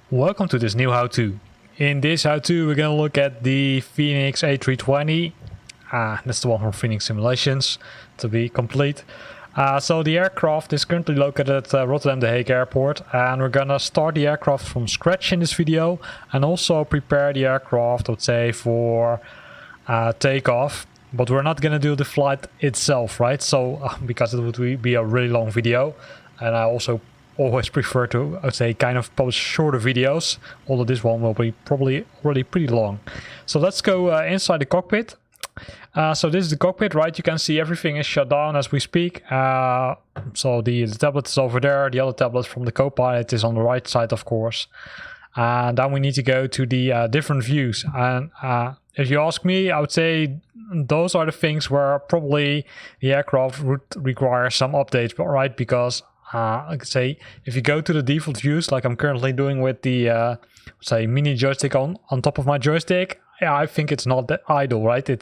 Welcome to this new how-to. In this how-to we're going to look at the Fenix A320. That's the one from Fenix Simulations, to be complete. So the aircraft is currently located at Rotterdam The Hague Airport, and we're going to start the aircraft from scratch in this video and also prepare the aircraft, I would say, for takeoff. But we're not going to do the flight itself, right? So because it would be a really long video, and I also always prefer to, I would say, kind of post shorter videos, although this one will be probably already pretty long. So let's go inside the cockpit. So this is the cockpit, right? You can see everything is shut down as we speak. So the tablet is over there. The other tablet from the co-pilot is on the right side, of course. And then we need to go to the different views. And if you ask me, I would say those are the things where probably the aircraft would require some updates, right? Because I could say if you go to the default views, like I'm currently doing with the say mini joystick on top of my joystick, yeah, I think it's not that idle, right? It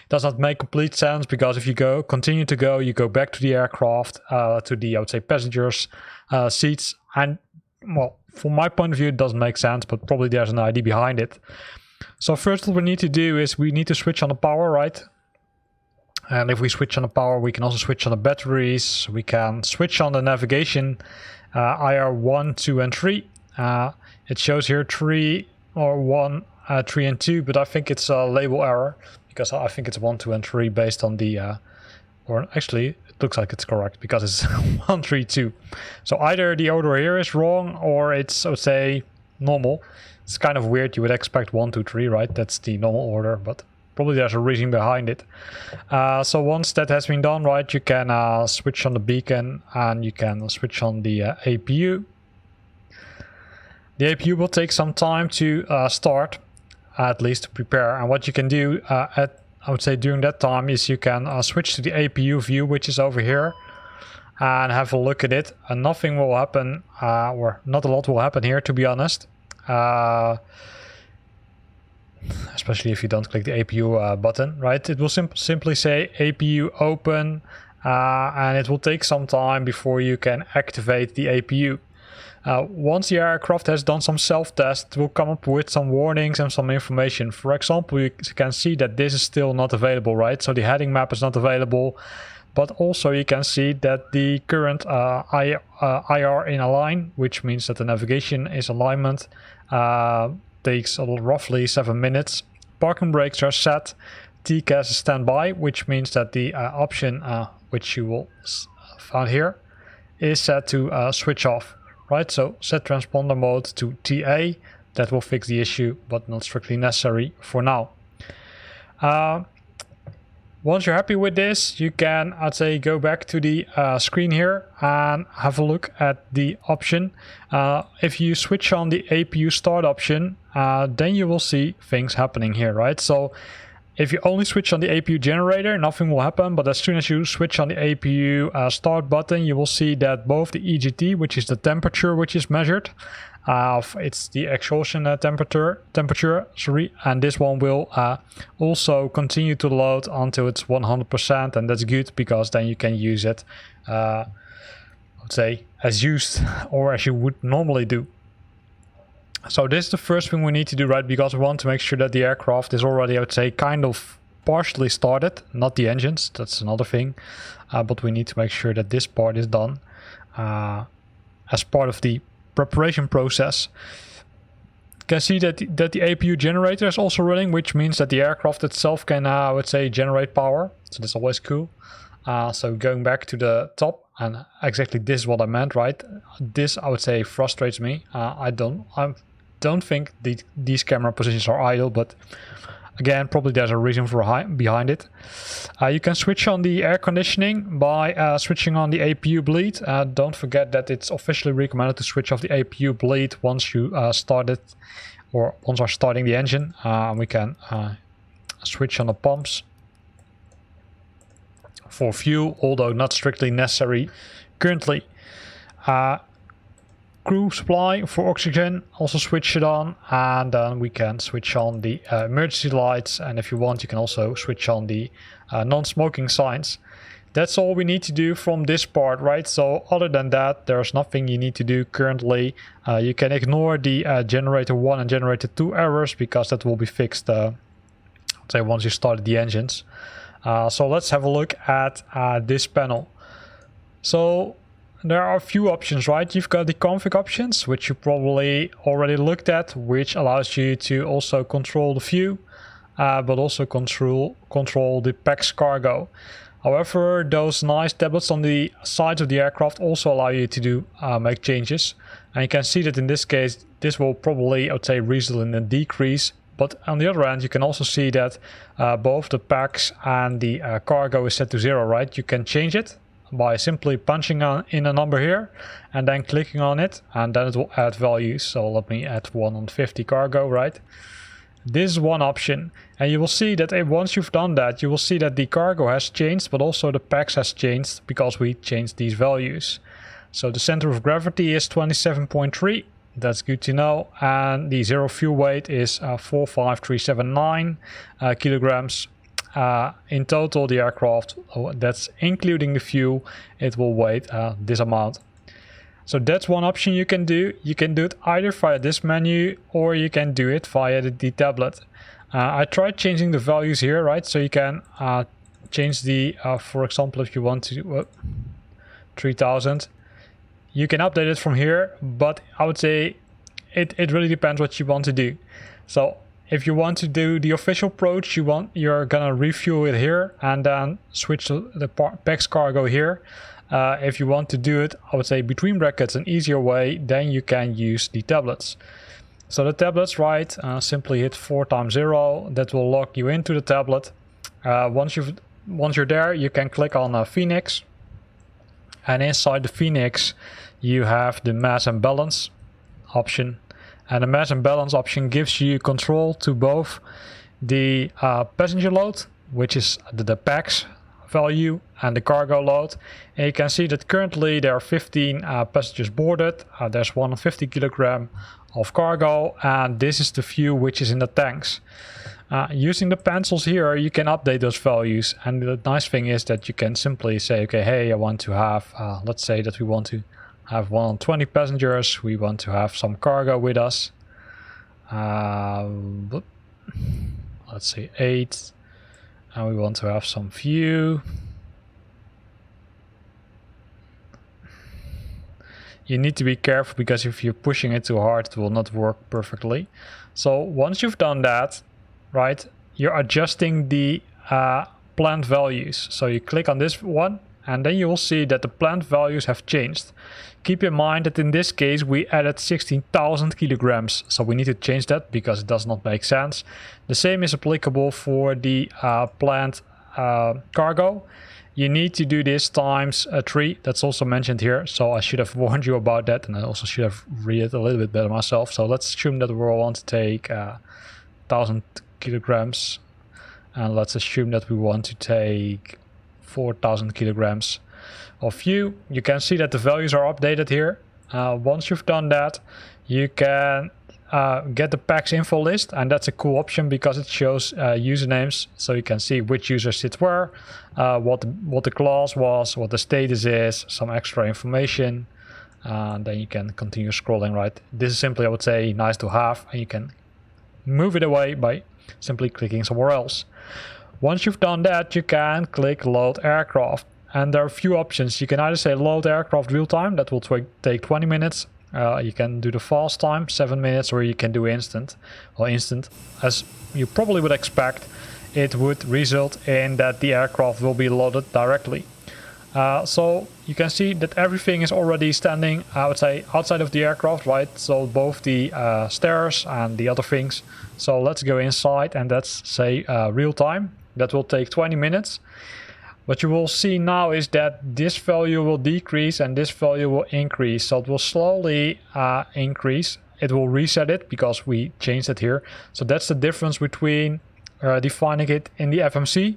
does not make complete sense, because if you continue to go, you go back to the aircraft, to the, I would say, passengers seats, and well, from my point of view, it doesn't make sense, but probably there's an idea behind it. So first, what we need to do is we need to switch on the power, right? And if we switch on the power, we can also switch on the batteries. We can switch on the navigation, IR 1, 2, and 3. It shows here 3 or 1, 3, and 2, but I think it's a label error, because I think it's 1, 2, and 3 based on the, or actually, it looks like it's correct because it's 1, 3, 2. So either the order here is wrong or it's, I would say, normal. It's kind of weird. You would expect 1, 2, 3, right? That's the normal order, but probably there's a reason behind it. So once that has been done, right, you can switch on the beacon and you can switch on the APU. The APU will take some time to start, at least to prepare. And what you can do I would say during that time is you can switch to the APU view, which is over here, and have a look at it. And nothing will happen, or not a lot will happen here, to be honest. Especially if you don't click the APU button, right? It will simply say APU open, and it will take some time before you can activate the APU. Once the aircraft has done some self-test, it will come up with some warnings and some information. For example, you can see that this is still not available, right? So the heading map is not available, but also you can see that the current IR in align, which means that the navigation is alignment, takes roughly 7 minutes. Parking brakes are set. TCAS is standby, which means that the option which you will find here is set to switch off, right? So set transponder mode to TA. That will fix the issue, but not strictly necessary for now. Once you're happy with this, you can, I'd say, go back to the screen here and have a look at the option. If you switch on the APU start option, then you will see things happening here, right? So if you only switch on the APU generator, nothing will happen. But as soon as you switch on the APU start button, you will see that both the EGT, which is the temperature which is measured, it's the exhaustion temperature, and this one will also continue to load until it's 100%, and that's good because then you can use it, I would say, as used or as you would normally do. So this is the first thing we need to do, right? Because we want to make sure that the aircraft is already, I would say, kind of partially started, not the engines. That's another thing, but we need to make sure that this part is done as part of the preparation process. You can see that the APU generator is also running, which means that the aircraft itself can, I would say, generate power. So that's always cool. So going back to the top, and exactly this is what I meant, right? This, I would say, frustrates me. I don't think these camera positions are idle, but again, probably there's a reason behind it. You can switch on the air conditioning by switching on the APU bleed. Don't forget that it's officially recommended to switch off the APU bleed once you once are starting the engine. We can switch on the pumps for fuel, although not strictly necessary currently. crew supply for oxygen, also switch it on, and then we can switch on the emergency lights, and if you want you can also switch on the non-smoking signs. That's all we need to do from this part, right? So other than that, there's nothing you need to do currently. You can ignore the generator 1 and generator 2 errors because that will be fixed say once you started the engines. So let's have a look at this panel. So there are a few options, right? You've got the config options, which you probably already looked at, which allows you to also control the view, but also control the PAX cargo. However, those nice tablets on the sides of the aircraft also allow you to do make changes. And you can see that in this case, this will probably, I would say, result in a decrease. But on the other hand, you can also see that both the PAX and the cargo is set to 0, right? You can change it by simply punching in a number here and then clicking on it, and then it will add values. So let me add 150 cargo, right? This is one option, and you will see that once you've done that, you will see that the cargo has changed, but also the PAX has changed because we changed these values. So the center of gravity is 27.3, that's good to know, and the zero fuel weight is 45379 kilograms. In total, the aircraft, that's including the fuel, it will weigh this amount. So that's one option you can do. You can do it either via this menu or you can do it via the tablet. I tried changing the values here, right? So you can change the, for example, if you want to 3000, you can update it from here, but I would say it really depends what you want to do. So if you want to do the official approach, you're gonna refuel it here and then switch to the PAX cargo here. If you want to do it, I would say between brackets, an easier way, then you can use the tablets. So the tablets, right, simply hit 4 times 0, that will lock you into the tablet. Once you're there, you can click on Fenix, and inside the Fenix you have the mass and balance option, and the mass and balance option gives you control to both the passenger load, which is the PAX value, and the cargo load. And you can see that currently there are 15 passengers boarded, there's 150 kilogram of cargo, and this is the fuel which is in the tanks. Using the pencils here, you can update those values, and the nice thing is that you can simply say, okay, hey, I want to have, let's say that we want to have 120 passengers, we want to have some cargo with us, let's say 8, and we want to have some fuel. You need to be careful because if you're pushing it too hard, it will not work perfectly. So once you've done that, right, you're adjusting the planned values. So you click on this one, and then you will see that the planned values have changed. Keep in mind that in this case we added 16,000 kilograms, so we need to change that because it does not make sense. The same is applicable for the planned cargo. You need to do this times 3, that's also mentioned here, so I should have warned you about that, and I also should have read it a little bit better myself. So let's assume that we want to take 1000 kilograms, and let's assume that we want to take 4000 kilograms of fuel. You can see that the values are updated here. Once you've done that, you can get the PAX info list, and that's a cool option because it shows usernames, so you can see which user sits where, what the class was, what the status is, some extra information, and then you can continue scrolling, right? This is simply, I would say, nice to have, and you can move it away by simply clicking somewhere else. Once you've done that, you can click load aircraft, and there are a few options. You can either say load aircraft real time, that will take 20 minutes. You can do the fast time, 7 minutes, or you can do instant. Well, instant, as you probably would expect, it would result in that the aircraft will be loaded directly. So you can see that everything is already standing, I would say, outside of the aircraft, right? So both the stairs and the other things. So let's go inside and let's say real time. That will take 20 minutes. What you will see now is that this value will decrease and this value will increase. So it will slowly increase. It will reset it because we changed it here. So that's the difference between defining it in the FMC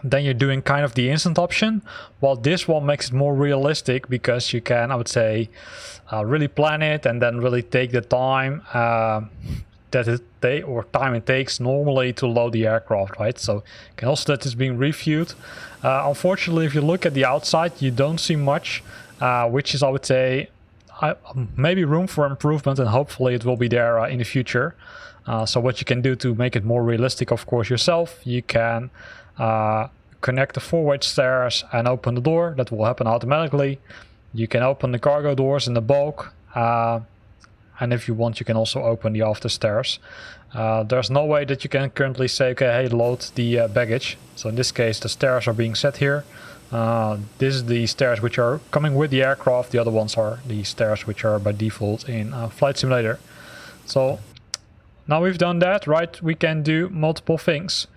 then you're doing kind of the instant option, while this one makes it more realistic because you can, I would say, really plan it and then really take the time time it takes normally to load the aircraft, right? So you can also that is being reviewed. Unfortunately, if you look at the outside, you don't see much, which is, I would say, maybe room for improvement, and hopefully it will be there in the future. So what you can do to make it more realistic, of course, yourself, you can connect the forward stairs and open the door. That will happen automatically. You can open the cargo doors in the bulk, and if you want, you can also open the after stairs. There's no way that you can currently say, okay, hey, load the baggage. So in this case, the stairs are being set here. This is the stairs which are coming with the aircraft. The other ones are the stairs which are by default in Flight Simulator. So now we've done that, right? We can do multiple things.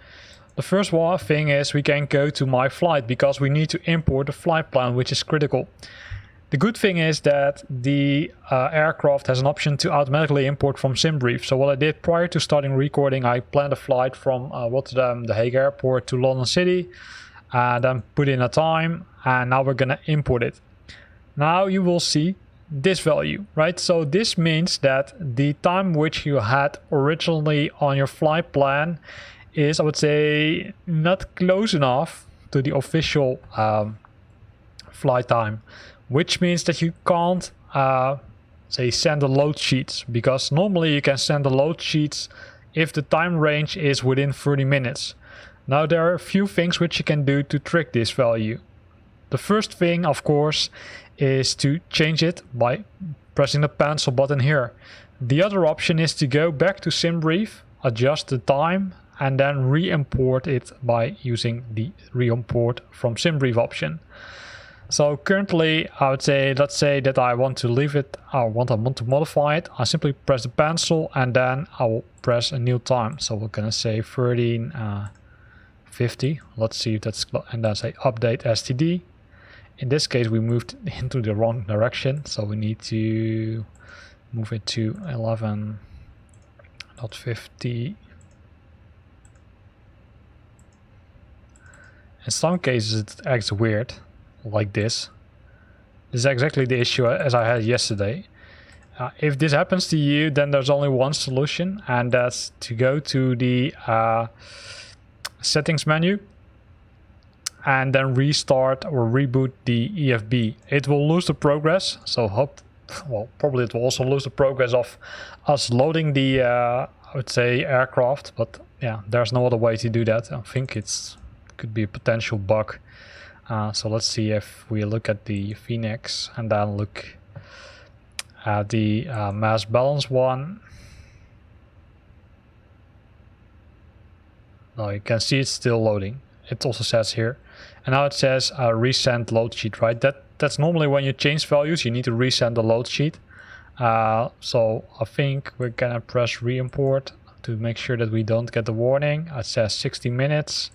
The first thing is we can go to My Flight because we need to import the flight plan, which is critical. The good thing is that the aircraft has an option to automatically import from Simbrief. So what I did prior to starting recording, I planned a flight from Rotterdam, The Hague Airport to London City, and then put in a time, and now we're gonna import it. Now you will see this value, right? So this means that the time which you had originally on your flight plan is, I would say, not close enough to the official flight time, which means that you can't say send the load sheets, because normally you can send the load sheets if the time range is within 30 minutes. Now there are a few things which you can do to trick this value. The first thing, of course, is to change it by pressing the pencil button here. The other option is to go back to Simbrief, adjust the time, and then re-import it by using the re-import from Simbrief option. So currently, I would say, let's say that I want to leave it, I want to modify it. I simply press the pencil and then I will press a new time. So we're gonna say 13:50. Let's see if that's, and then say update STD. In this case, we moved into the wrong direction, so we need to move it to 11:50. In some cases, it acts weird, like this. This is exactly the issue as I had yesterday. If this happens to you, then there's only one solution, and that's to go to the settings menu and then restart or reboot the EFB. It will lose the progress, so probably it will also lose the progress of us loading the I would say aircraft, but yeah, there's no other way to do that. I think it's could be a potential bug. So let's see if we look at the Fenix and then look at the mass balance one. Now you can see it's still loading. It also says here, and now it says resend load sheet, right? That's normally when you change values, you need to resend the load sheet. So I think we're gonna press re-import to make sure that we don't get the warning. It says 60 minutes.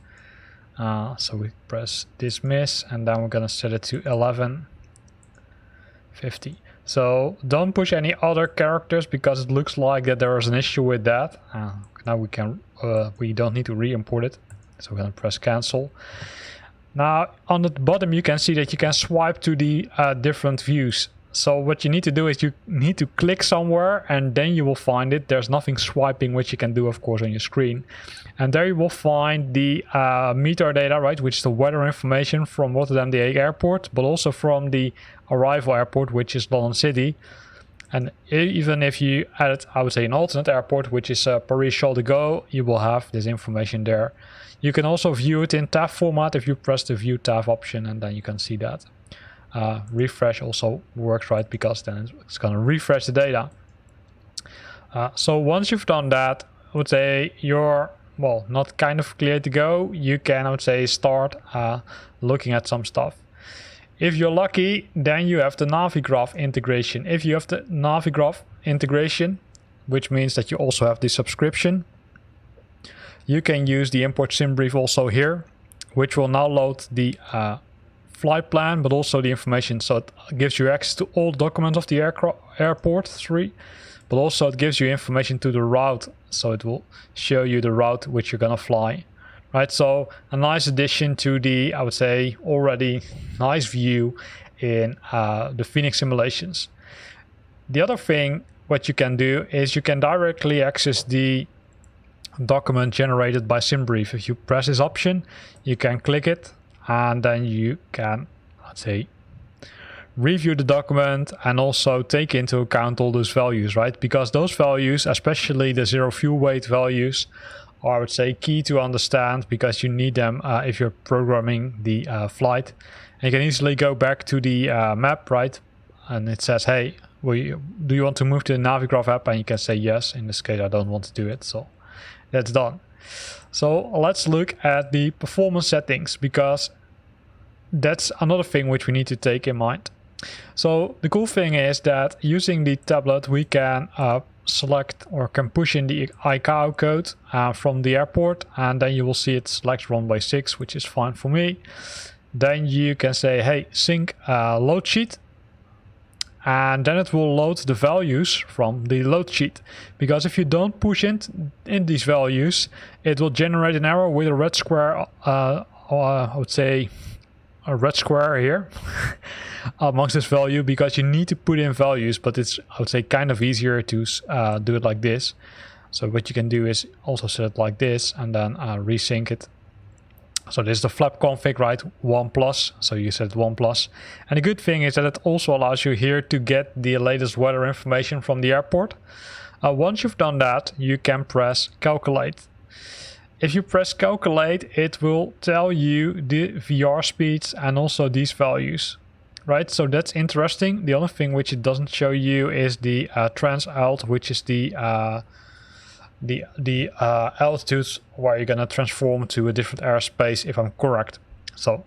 So we press dismiss, and then we're gonna set it to 11:50. So don't push any other characters because it looks like that there is an issue with that. Now we don't need to re-import it. So we're gonna press cancel. Now on the bottom you can see that you can swipe to the different views. So what you need to do is you need to click somewhere and then you will find it. There's nothing swiping which you can do, of course, on your screen. And there you will find the meter data, right, which is the weather information from Rotterdam The Hague Airport, but also from the arrival airport, which is London City. And even if you added, I would say, an alternate airport, which is Paris Charles de Gaulle, you will have this information there. You can also view it in TAF format if you press the View TAF option, and then you can see that. Refresh also works, right, because then it's going to refresh the data. So once you've done that, I would say you're, well, not kind of clear to go. You can, I would say, start looking at some stuff. If you're lucky, then you have the Navigraph integration. If you have the Navigraph integration, which means that you also have the subscription, you can use the import Simbrief also here, which will now load the flight plan, but also the information. So it gives you access to all documents of the airport, but also it gives you information to the route. So it will show you the route which you're gonna fly. right? So a nice addition to the, I would say, already nice view in the Fenix simulations. The other thing what you can do is you can directly access the document generated by Simbrief. If you press this option, you can click it, and then you can, let's say, review the document and also take into account all those values, right? Because those values, especially the zero fuel weight values, are, I would say, key to understand, because you need them if you're programming the flight. And you can easily go back to the map, right? And it says, hey, do you want to move to the Navigraph app? And you can say yes. In this case, I don't want to do it, so that's done. So let's look at the performance settings, because that's another thing which we need to take in mind. So the cool thing is that using the tablet, we can select or can push in the ICAO code from the airport, and then you will see it select runway 6, which is fine for me. Then you can say, hey, sync load sheet, and then it will load the values from the load sheet. Because if you don't push in these values, it will generate an error with a red square, or I would say a red square here amongst this value, because you need to put in values, but it's, I would say, kind of easier to do it like this. So what you can do is also set it like this and then resync it. So this is the flap config, right? 1+, so you set 1+. And the good thing is that it also allows you here to get the latest weather information from the airport. Once you've done that, you can press calculate. If you press calculate, it will tell you the VR speeds and also these values, right? So that's interesting. The only thing which it doesn't show you is the trans-alt, which is the altitudes where you're gonna transform to a different airspace, if I'm correct. So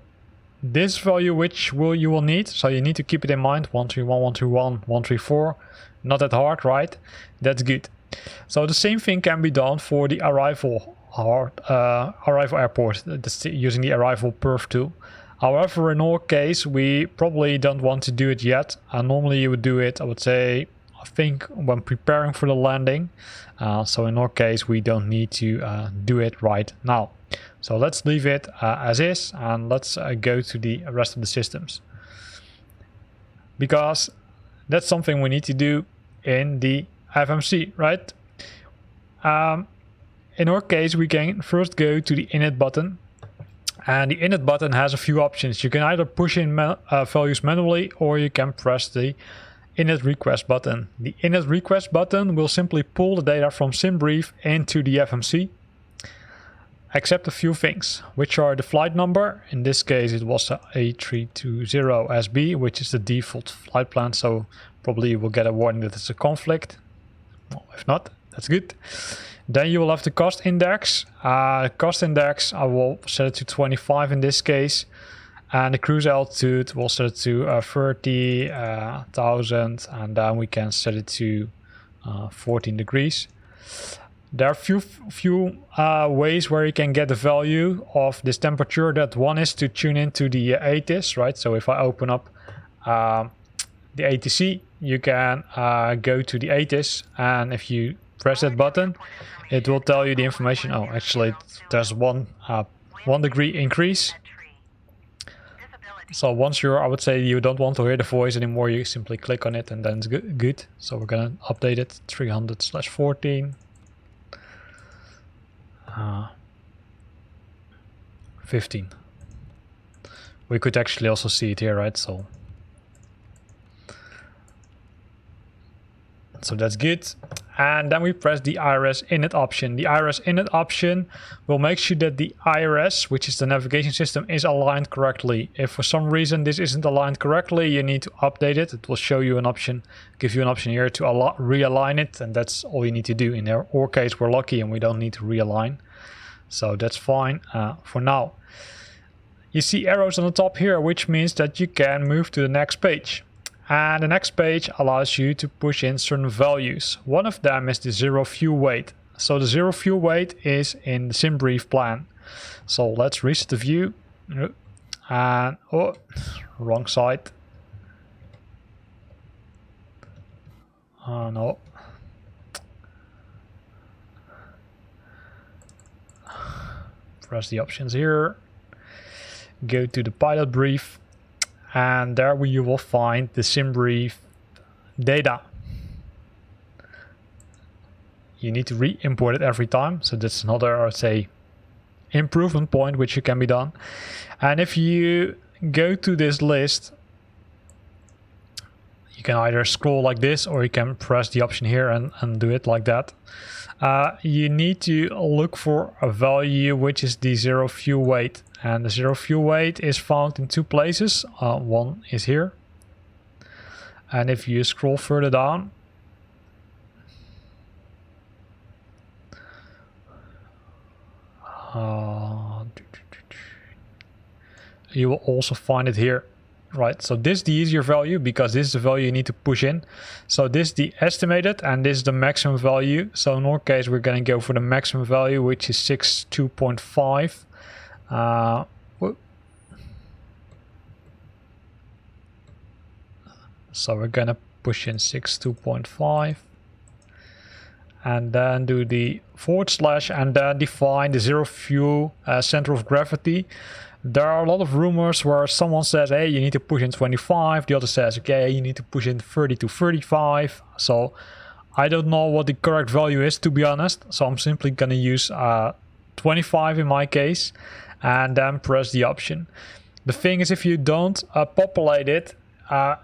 this value which you will need, so you need to keep it in mind, 131, 131, 134, not that hard, right? That's good. So the same thing can be done for the arrival airport, using the arrival perf tool. However, in our case, we probably don't want to do it yet. Normally you would do it, I would say, I think, when preparing for the landing. So in our case, we don't need to do it right now. So let's leave it as is, and let's go to the rest of the systems, because that's something we need to do in the FMC, right? In our case, we can first go to the init button, and the init button has a few options. You can either push in values manually, or you can press the init request button. The init request button will simply pull the data from Simbrief into the FMC, except a few things, which are the flight number. In this case, it was A320SB, which is the default flight plan, so probably you will get a warning that it's a conflict. Well, if not, that's good. Then you will have the cost index. Cost index, I will set it to 25 in this case. And the cruise altitude, we'll set it to 30,000, and then we can set it to 14 degrees. There are few ways where you can get the value of this temperature. That one is to tune into the ATIS, right? So if I open up the ATC, you can go to the ATIS, and if you press that button, it will tell you the information. Oh, actually, there's 1 degree increase. So once I would say you don't want to hear the voice anymore, you simply click on it and then it's good. So we're gonna update it 300/14. 15. We could actually also see it here, right? So that's good. And then we press the IRS init option. The IRS init option will make sure that the IRS, which is the navigation system, is aligned correctly. If for some reason this isn't aligned correctly, you need to update it. It will show you an option, give you an option here to realign it, and that's all you need to do. In our case, we're lucky and we don't need to realign. So that's fine for now. You see arrows on the top here, which means that you can move to the next page. And the next page allows you to push in certain values. One of them is the zero fuel weight. So the zero fuel weight is in the Simbrief plan. So let's reset the view. And oh, wrong side. Oh no. press the options here, go to the pilot brief, and there you will find the Simbrief data. You need to re-import it every time, so that's another, I would say, improvement point which can be done. And if you go to this list, you can either scroll like this, or you can press the option here and do it like that. You need to look for a value which is the zero fuel weight, and the zero fuel weight is found in two places. One is here, and if you scroll further down, you will also find it here, right? So this is the easier value, because this is the value you need to push in. So this is the estimated, and this is the maximum value. So in our case, we're going to go for the maximum value, which is 62.5. So we're going to push in 62.5. and then do the / and then define the zero fuel center of gravity. There are a lot of rumors where someone says, hey, you need to push in 25. The other says, okay, you need to push in 30 to 35. So I don't know what the correct value is, to be honest. So I'm simply going to use 25 in my case, and then press the option. The thing is, if you don't populate it,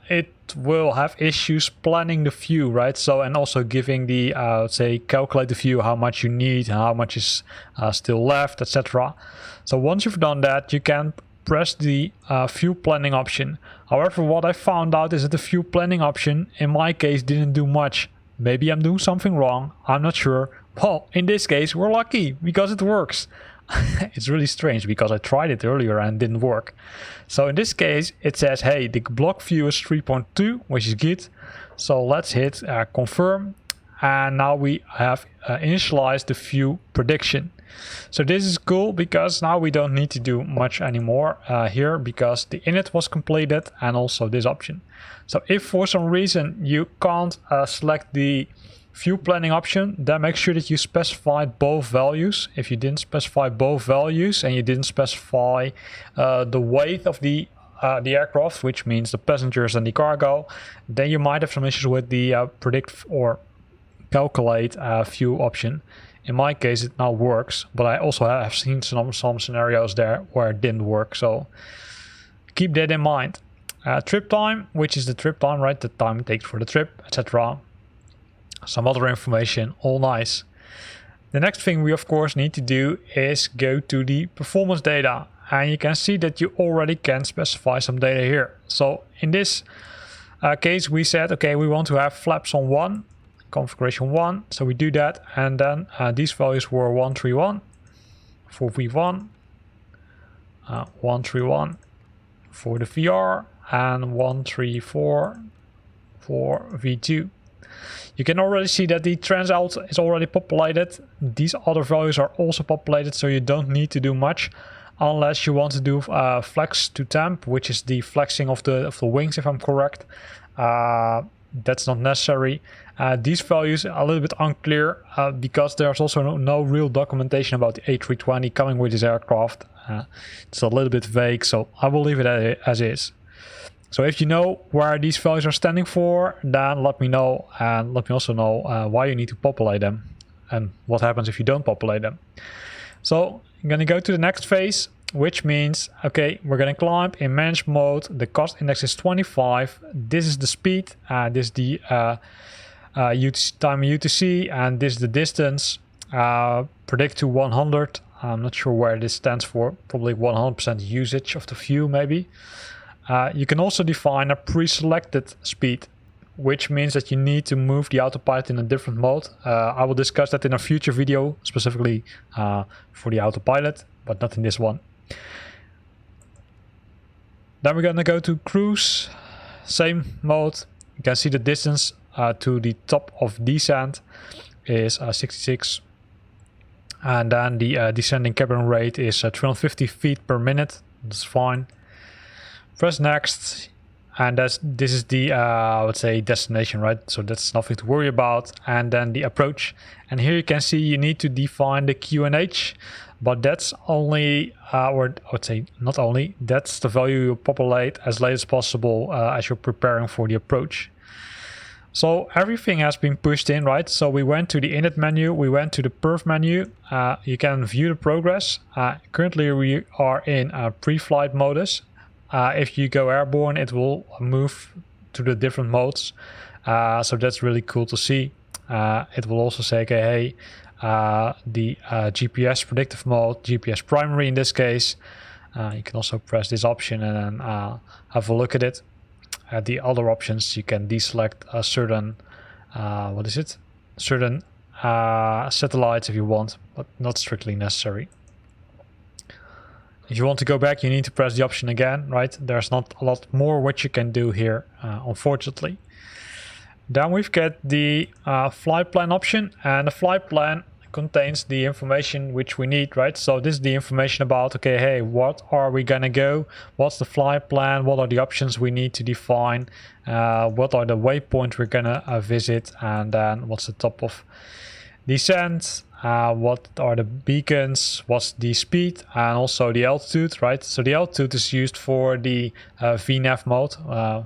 it will have issues planning the fuel, right? So, and also giving the, say, calculate the fuel, how much you need, how much is still left, etc. So once you've done that, you can press the fuel planning option. However, what I found out is that the fuel planning option, in my case, didn't do much. Maybe I'm doing something wrong, I'm not sure. Well, in this case, we're lucky because it works. It's really strange because I tried it earlier and it didn't work. So in this case, it says, hey, the block fuel is 3.2, which is good. So let's hit confirm. And now we have initialized the fuel prediction. So this is cool because now we don't need to do much anymore here, because the init was completed and also this option. So if for some reason you can't select the fuel planning option, then make sure that you specify both values. If you didn't specify both values and you didn't specify the weight of the aircraft, which means the passengers and the cargo, then you might have some issues with the predict or calculate fuel option. In my case, it now works, but I also have seen some scenarios there where it didn't work. So keep that in mind. Trip time, which is the trip time, right? The time it takes for the trip, etc. Some other information, all nice. The next thing we of course need to do is go to the performance data, and you can see that you already can specify some data here. So in this case, we said, okay, we want to have flaps on 1, configuration 1. So we do that, and then these values were 131 for V1, 131 for the VR, and 134 for V2. You can already see that the transout is already populated. These other values are also populated, so you don't need to do much unless you want to do flex to temp, which is the flexing of the wings, if I'm correct. That's not necessary. These values are a little bit unclear because there's also no real documentation about the A320 coming with this aircraft. It's a little bit vague, so I will leave it as is. So if you know where these values are standing for, then let me know, and let me also know why you need to populate them and what happens if you don't populate them. So I'm going to go to the next phase, which means, okay, we're going to climb in manage mode. The cost index is 25. This is the speed, this is the time UTC, and this is the distance. Predict to 100. I'm not sure where this stands for. Probably 100% usage of the fuel, maybe. You can also define a pre-selected speed, which means that you need to move the autopilot in a different mode. I will discuss that in a future video, specifically for the autopilot, but not in this one. Then we're gonna go to cruise, same mode. You can see the distance to the top of descent is 66. And then the descending cabin rate is 350 feet per minute. That's fine. Press next, and this is the I would say destination, right? So that's nothing to worry about. And then the approach, and here you can see you need to define the QNH. but that's only, or I would say not only, that's the value you populate as late as possible as you're preparing for the approach. So everything has been pushed in, right? So we went to the init menu, we went to the perf menu. You can view the progress. Currently we are in pre-flight modus. If you go airborne, it will move to the different modes. So that's really cool to see. It will also say, okay, hey, the GPS predictive mode, GPS primary in this case. You can also press this option and then have a look at it. At the other options, you can deselect a certain, certain satellites if you want, but not strictly necessary. If you want to go back, you need to press the option again, right? There's not a lot more what you can do here, unfortunately. Then we've got the flight plan option, and the flight plan contains the information which we need, right? So this is the information about, okay, hey, what are we gonna go? What's the flight plan? What are the options we need to define? What are the waypoints we're gonna visit? And then what's the top of descent? What are the beacons? What's the speed? And also the altitude, right? So the altitude is used for the VNAV mode. I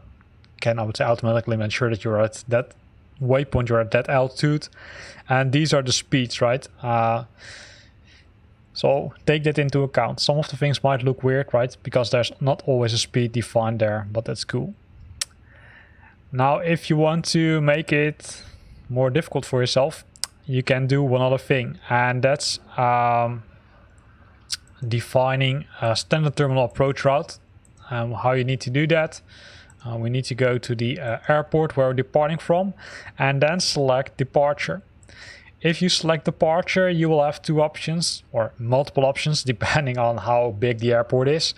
would say automatically make sure that you're at that waypoint, you're at that altitude, and these are the speeds, right? So take that into account. Some of the things might look weird, right? Because there's not always a speed defined there, but that's cool. Now, if you want to make it more difficult for yourself, you can do one other thing, and that's defining a standard terminal approach route. How you need to do that. We need to go to the airport where we're departing from and then select departure. If you select departure, you will have two options or multiple options depending on how big the airport is.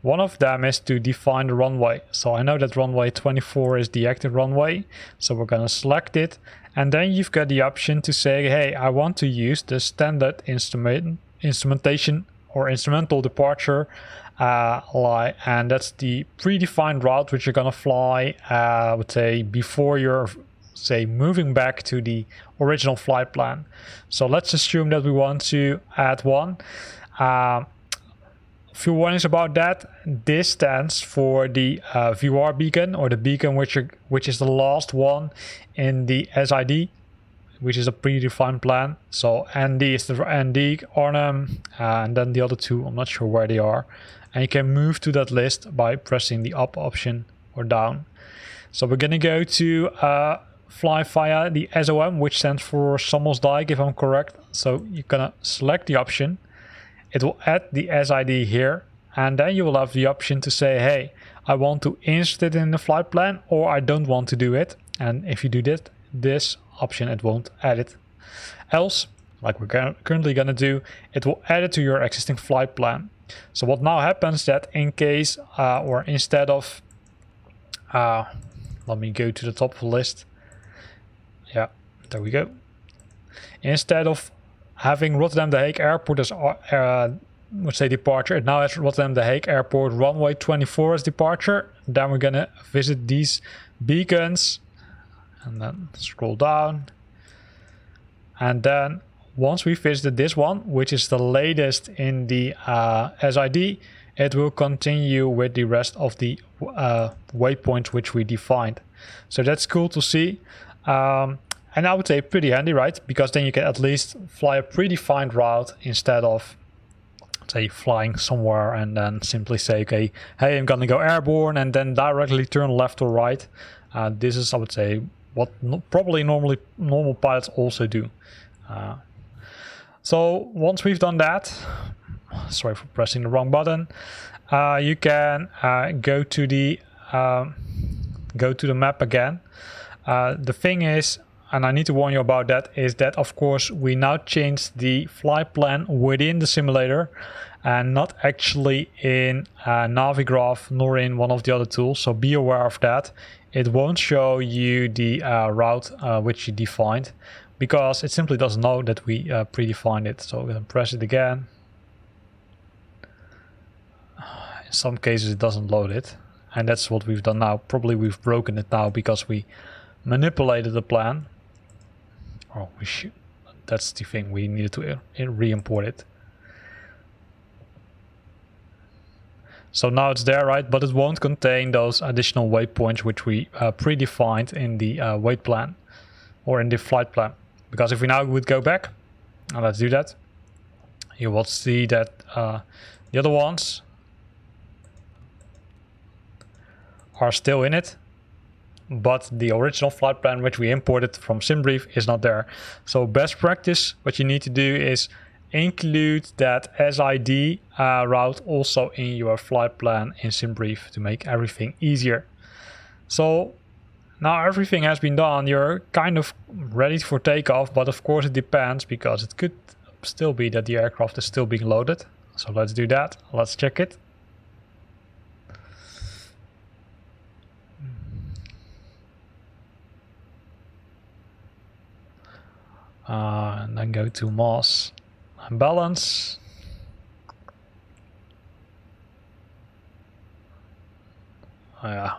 One of them is to define the runway. So I know that runway 24 is the active runway, so we're going to select it. And then you've got the option to say, hey, I want to use the standard instrumentation or instrumental departure and that's the predefined route which you're gonna fly, I would say, before you're moving back to the original flight plan. So let's assume that we want to add one. A few warnings about that. This stands for the VR beacon, or the beacon which is the last one in the SID, which is a predefined plan. So ND is the ND, Arnhem, and then the other two, I'm not sure where they are. And you can move to that list by pressing the up option or down. So we're gonna go to fly via the SOM, which stands for Sommelsdijk, if I'm correct. So you're gonna select the option. It will add the SID here, and then you will have the option to say, hey, I want to insert it in the flight plan, or I don't want to do it. And if you do this option, it won't add it. Else, like we're currently gonna do, it will add it to your existing flight plan. So what now happens that in case, or instead of, let me go to the top of the list. Yeah, there we go. Instead of having Rotterdam The Hague Airport as, let's say, departure, it now has Rotterdam The Hague Airport runway 24 as departure. Then we're gonna visit these beacons and then scroll down. And then once we visited this one, which is the latest in the SID, it will continue with the rest of the waypoints which we defined. So that's cool to see. And I would say pretty handy, right? Because then you can at least fly a predefined route instead of, say, flying somewhere and then simply say, okay, hey, I'm gonna go airborne and then directly turn left or right. This is, I would say, what probably normal pilots also do. So once we've done that, sorry for pressing the wrong button, you can go to the map again. The thing is, and I need to warn you about that, is that of course we now changed the flight plan within the simulator and not actually in Navigraph nor in one of the other tools. So be aware of that. It won't show you the route which you defined, because it simply doesn't know that we predefined it. So we're going to press it again. In some cases it doesn't load it, and that's what we've done now. Probably we've broken it now because we manipulated the plan. Oh, we should. That's the thing, we needed to re-import it. So now it's there, right? But it won't contain those additional waypoints which we predefined in the weight plan or in the flight plan. Because if we now would go back, and let's do that, you will see that the other ones are still in it, but the original flight plan which we imported from Simbrief is not there. So best practice, what you need to do is include that SID route also in your flight plan in Simbrief to make everything easier. So now everything has been done, you're kind of ready for takeoff, but of course it depends, because it could still be that the aircraft is still being loaded. So let's do that, let's check it. And then go to mass and balance. Yeah,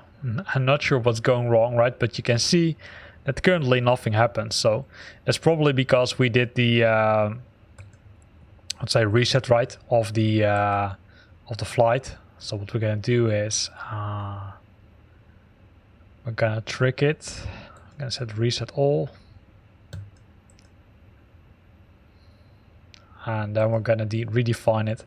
I'm not sure what's going wrong, right? But you can see that currently nothing happens. So that's probably because we did the let's say reset, right, of the flight. So what we're gonna do is we're gonna trick it. I'm gonna set reset all. And then we're gonna redefine it.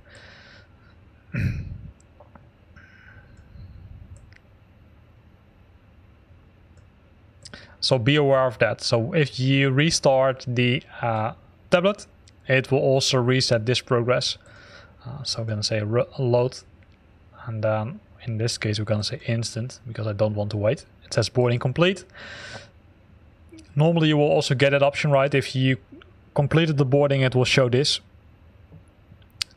So be aware of that. So if you restart the tablet, it will also reset this progress. So I'm gonna say load, and then in this case we're gonna say instant, because I don't want to wait. It says boarding complete. Normally you will also get that option, right? If you completed the boarding, it will show this.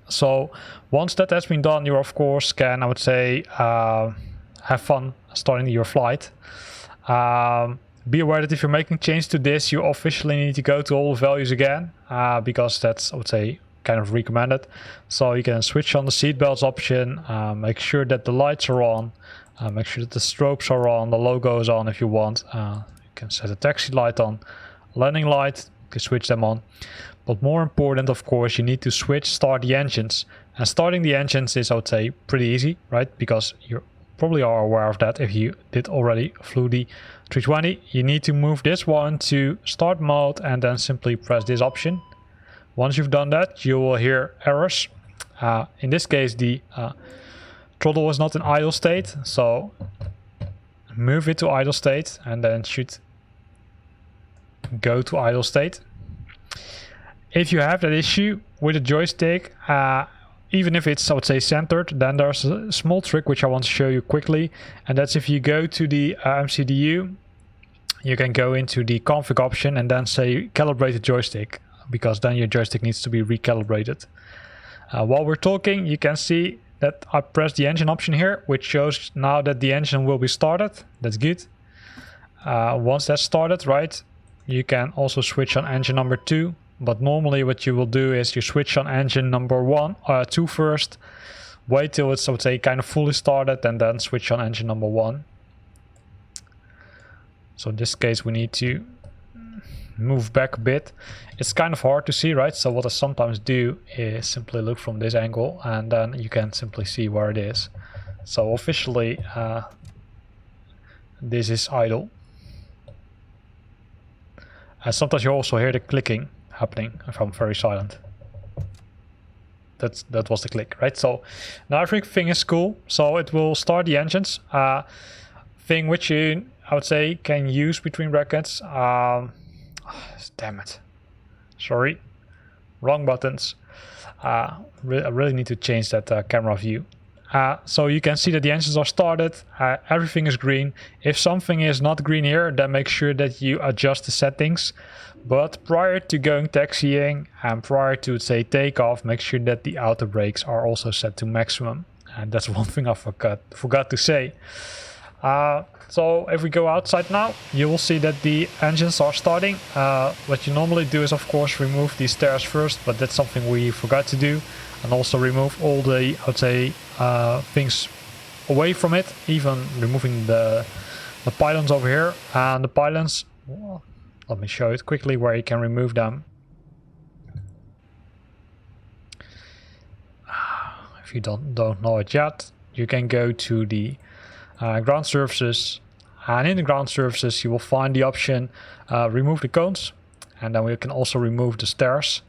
So once that has been done, you of course can, I would say, have fun starting your flight. Be aware that if you're making change to this, you officially need to go to all the values again, because that's, I would say, kind of recommended. So you can switch on the seatbelts option, make sure that the lights are on, make sure that the strobes are on, the logo is on if you want. You can set a taxi light on, landing light, you can switch them on. But more important, of course, you need to start the engines. And starting the engines is, I would say, pretty easy, right? Because you probably are aware of that if you did already flew the 320. You need to move this one to start mode and then simply press this option. Once you've done that, you will hear errors. In this case, the throttle was not in idle state, so move it to idle state and then should go to idle state. If you have that issue with the joystick, even if it's, I would say, centered, then there's a small trick which I want to show you quickly, and that's if you go to the MCDU, you can go into the config option and then say calibrate the joystick, because then your joystick needs to be recalibrated. While we're talking, you can see that I pressed the engine option here, which shows now that the engine will be started. That's good. Once that's started, right, you can also switch on engine number 2. But normally what you will do is you switch on engine number 2 first, wait till it's, I would say, kind of fully started, and then switch on engine number 1. So in this case we need to move back a bit. It's kind of hard to see, right? So what I sometimes do is simply look from this angle, and then you can simply see where it is. So officially this is idle. And sometimes you also hear the clicking happening if I'm very silent. That was the click, right? So now everything is cool. So it will start the engines. Thing which you, I would say, can use between brackets. Damn it. Sorry. Wrong buttons. I really need to change that camera view. So you can see that the engines are started. Everything is green. If something is not green here, then make sure that you adjust the settings. But prior to going taxiing and prior to, say, takeoff, make sure that the auto brakes are also set to maximum. And that's one thing I forgot to say. So if we go outside now, you will see that the engines are starting. What you normally do is, of course, remove these stairs first, but that's something we forgot to do. And also remove all the, I would say, things away from it, even removing the pylons over here. And the pylons, well, let me show it quickly where you can remove them. If you don't know it yet, you can go to the ground surfaces, and in the ground surfaces you will find the option remove the cones, and then we can also remove the stairs.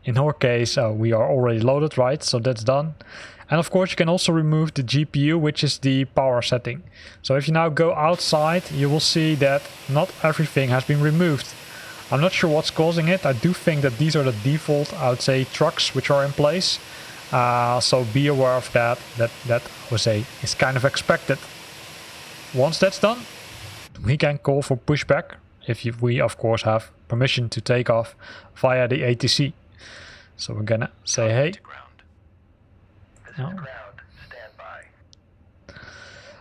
In our case we are already loaded, right? So that's done. And of course you can also remove the GPU, which is the power setting. So if you now go outside, you will see that not everything has been removed. I'm not sure what's causing it. I do think that these are the default, I would say, trucks which are in place. So be aware of that. That I would say is kind of expected. Once that's done, we can call for pushback if we of course have permission to take off via the ATC. So we're gonna say hey. No.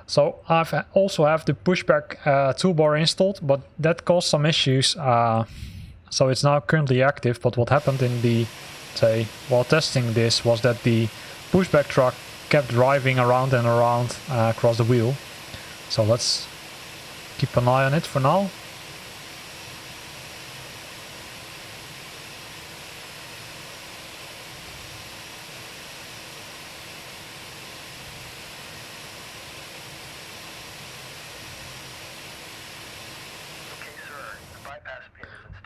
So I also have the pushback toolbar installed, but that caused some issues. So it's now currently active, but what happened in the, say, while testing this was that the pushback truck kept driving around and around across the wheel. So let's keep an eye on it for now.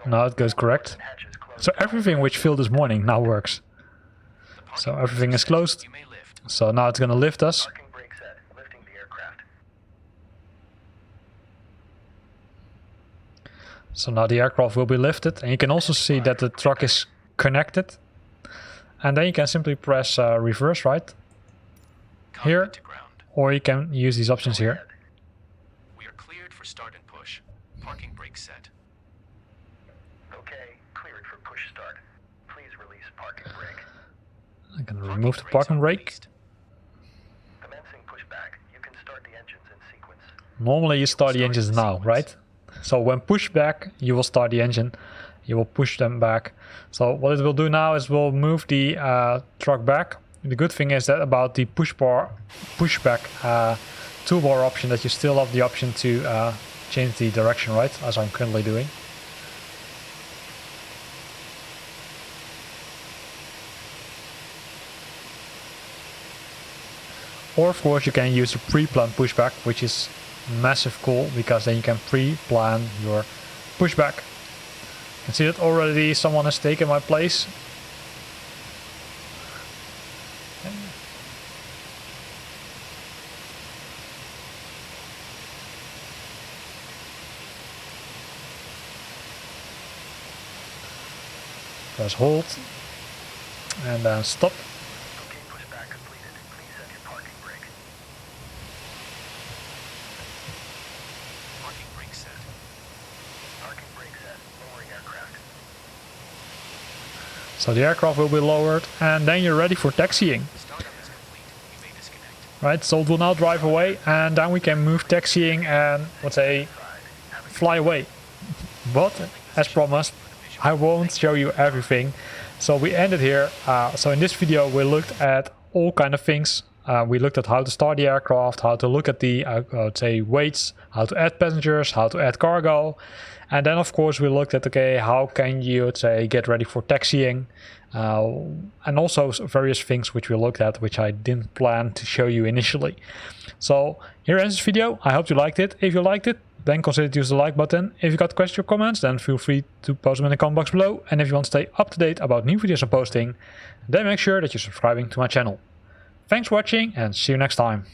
Now it goes correct. So everything which failed this morning now works. So everything is closed. So now it's going to lift us. So now the aircraft will be lifted, and you can also see that the truck is connected. And then you can simply press reverse, right? Here, or you can use these options here. We are cleared for start and push. Parking brake set. I'm going to remove the parking brake. Normally you start the engines now, right? So when push back, you will start the engine. You will push them back. So what it will do now is we'll move the truck back. The good thing is that about the pushback toolbar option, that you still have the option to change the direction, right? As I'm currently doing. Or of course you can use a pre-planned pushback, which is massive cool, because then you can pre-plan your pushback. You can see that already someone has taken my place. Press hold and then stop. So the aircraft will be lowered, and then you're ready for taxiing. Right, so it will now drive away, and then we can move taxiing and, let's say, fly away. But, as promised, I won't show you everything. So we ended here. So in this video we looked at all kind of things. We looked at how to start the aircraft, how to look at the, let's say, weights, how to add passengers, how to add cargo. And then of course we looked at, okay, how can you, let's say, get ready for taxiing, and also various things which we looked at, which I didn't plan to show you initially. So here ends this video. I hope you liked it. If you liked it, then consider to use the like button. If you got questions or comments, then feel free to post them in the comment box below. And if you want to stay up to date about new videos I'm posting, then make sure that you're subscribing to my channel. Thanks for watching, and see you next time.